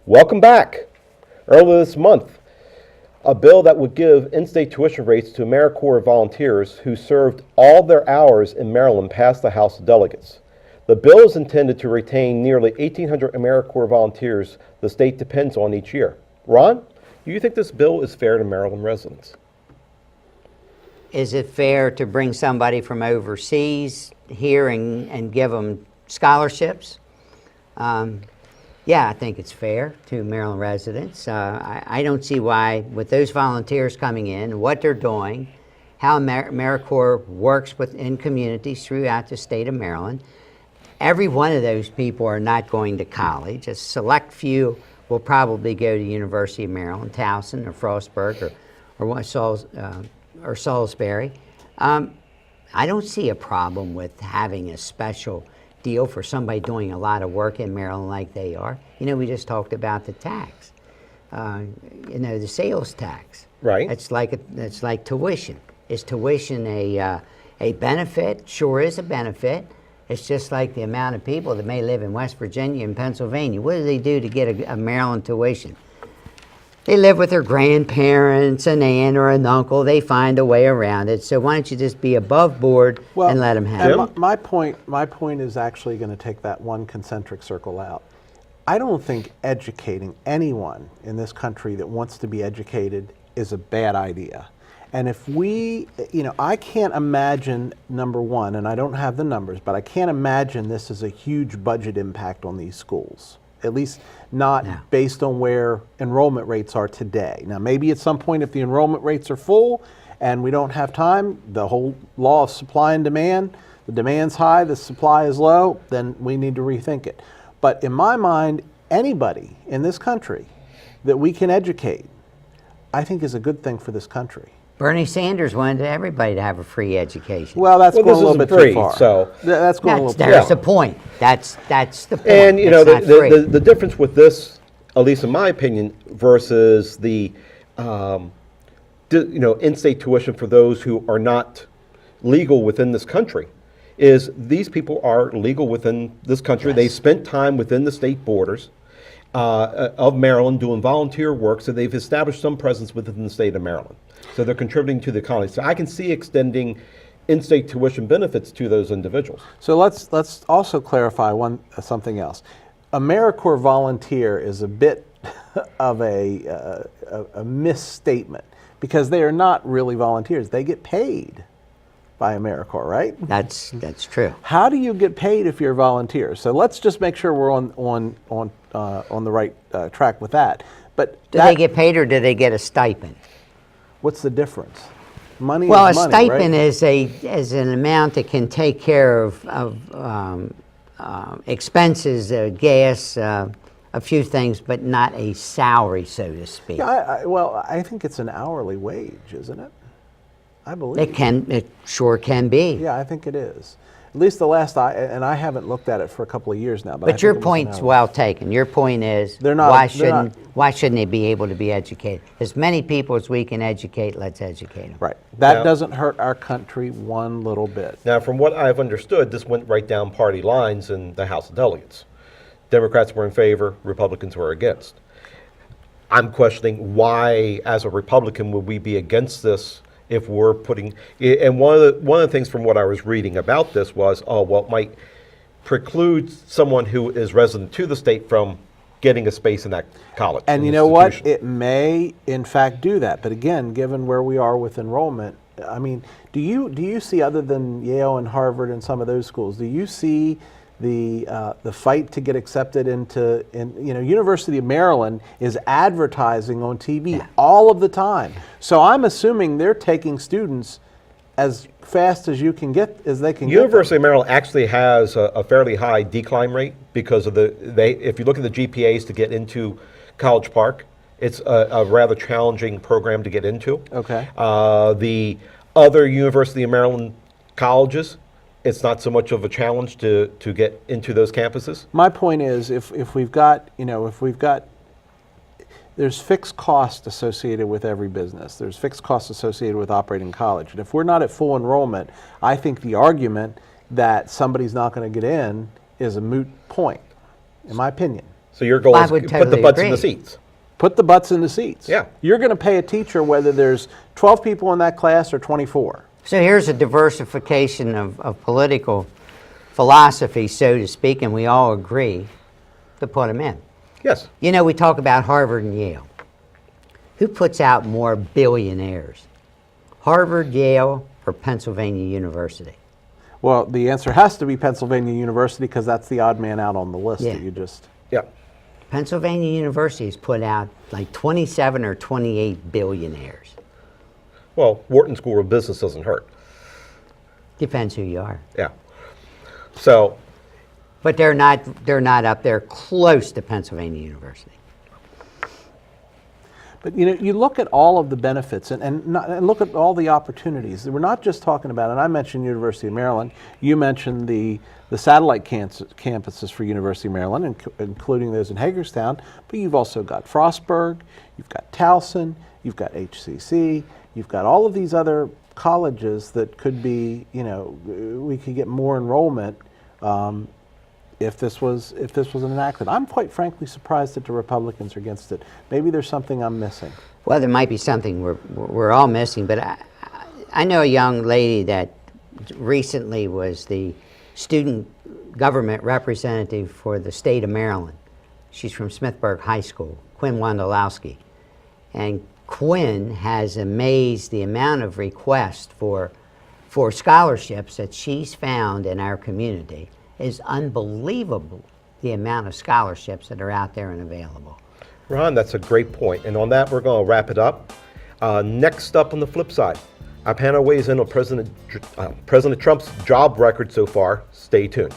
Welcome back. Earlier this month, a bill that would give in-state tuition rates to AmeriCorps volunteers who served all their hours in Maryland passed the House of Delegates. The bill is intended to retain nearly 1,800 AmeriCorps volunteers the state depends on each year. Ron, do you think this bill is fair to Maryland residents? Is it fair to bring somebody from overseas here and give them scholarships? Yeah, I think it's fair to Maryland residents. I don't see why, with those volunteers coming in, what they're doing, how AmeriCorps works within communities throughout the state of Maryland. Every one of those people are not going to college. A select few will probably go to University of Maryland, Towson or Frostburg or Salisbury. I don't see a problem with having a special deal for somebody doing a lot of work in Maryland like they are. You know, we just talked about the tax, the sales tax. Right. It's like tuition. Is tuition a benefit? Sure is a benefit. It's just like the amount of people that may live in West Virginia and Pennsylvania. What do they do to get a Maryland tuition? They live with their grandparents, an aunt or an uncle. They find a way around it. So why don't you just be above board and let them have it? My point is actually going to take that one concentric circle out. I don't think educating anyone in this country that wants to be educated is a bad idea. And if we, I can't imagine, number one, and I don't have the numbers, but I can't imagine this is a huge budget impact on these schools. At least not based on where enrollment rates are today. Now, maybe at some point if the enrollment rates are full and we don't have time, the whole law of supply and demand, the demand's high, the supply is low, then we need to rethink it. But in my mind, anybody in this country that we can educate, I think is a good thing for this country. Bernie Sanders wanted everybody to have a free education. Well, that's going a little bit too far. So that's going a little too far. There's the point. That's the point. And the difference with this, at least in my opinion, versus the in-state tuition for those who are not legal within this country, is these people are legal within this country. Yes. They spent time within the state borders of Maryland doing volunteer work, so they've established some presence within the state of Maryland. So they're contributing to the economy. So I can see extending in-state tuition benefits to those individuals. So let's also clarify something else. AmeriCorps volunteer is a bit of a misstatement because they are not really volunteers. They get paid by AmeriCorps, right? That's true. How do you get paid if you're a volunteer? So let's just make sure we're on the right track with that. But do they get paid or do they get a stipend? What's the difference? Money well, is money, stipend right? is an amount that can take care of expenses, gas, a few things, but not a salary, so to speak. Yeah, I think it's an hourly wage, isn't it? I believe it sure can be. Yeah, I think it is. At least the last and I haven't looked at it for a couple of years now. But your point's well taken. Your point is why shouldn't they be able to be educated? As many people as we can educate, let's educate them. Right. That doesn't hurt our country one little bit. Now, from what I've understood, this went right down party lines in the House of Delegates. Democrats were in favor, Republicans were against. I'm questioning why, as a Republican, would we be against this if we're putting, and one of the things from what I was reading about this was, it might preclude someone who is resident to the state from getting a space in that college. And you know what? It may, in fact, do that. But again, given where we are with enrollment, I mean, do you see, other than Yale and Harvard and some of those schools, do you see the fight to get accepted into University of Maryland is advertising on TV all of the time. So I'm assuming they're taking students as fast as they can get. University of Maryland actually has a fairly high decline rate because of if you look at the GPAs to get into College Park, it's a rather challenging program to get into. Okay. The other University of Maryland colleges, it's not so much of a challenge to get into those campuses. My point is, if we've got, there's fixed cost associated with every business. There's fixed costs associated with operating college. And if we're not at full enrollment, I think the argument that somebody's not going to get in is a moot point, in my opinion. So your goal Well, I is would put the totally butts in the agree. seats. Put the butts in the seats. Yeah. You're going to pay a teacher whether there's 12 people in that class or 24. So here's a diversification of political philosophy, so to speak, and we all agree to put them in. Yes. You know, we talk about Harvard and Yale. Who puts out more billionaires? Harvard, Yale, or Pennsylvania University? Well, the answer has to be Pennsylvania University because that's the odd man out on the list Yeah. that you just... Yeah. Pennsylvania University has put out like 27 or 28 billionaires. Well, Wharton School of Business doesn't hurt. Depends who you are. Yeah. So, But they're not up there close to Pennsylvania University. But you know, you look at all of the benefits and look at all the opportunities. We're not just talking about, and I mentioned University of Maryland. You mentioned the satellite campuses for University of Maryland, including those in Hagerstown. But you've also got Frostburg, you've got Towson, you've got HCC, you've got all of these other colleges that could be, you know, we could get more enrollment if this was enacted. I'm quite frankly surprised that the Republicans are against it. Maybe there's something I'm missing. Well, there might be something we're all missing, but I know a young lady that recently was the student government representative for the state of Maryland. She's from Smithburg High School, Quinn Wondolowski. And Quinn has amazed the amount of requests for scholarships that she's found in our community. Is unbelievable, the amount of scholarships that are out there and available. Ron, that's a great point. And on that, we're going to wrap it up. Next up on the flip side, our panel weighs in on President Trump's job record so far. Stay tuned.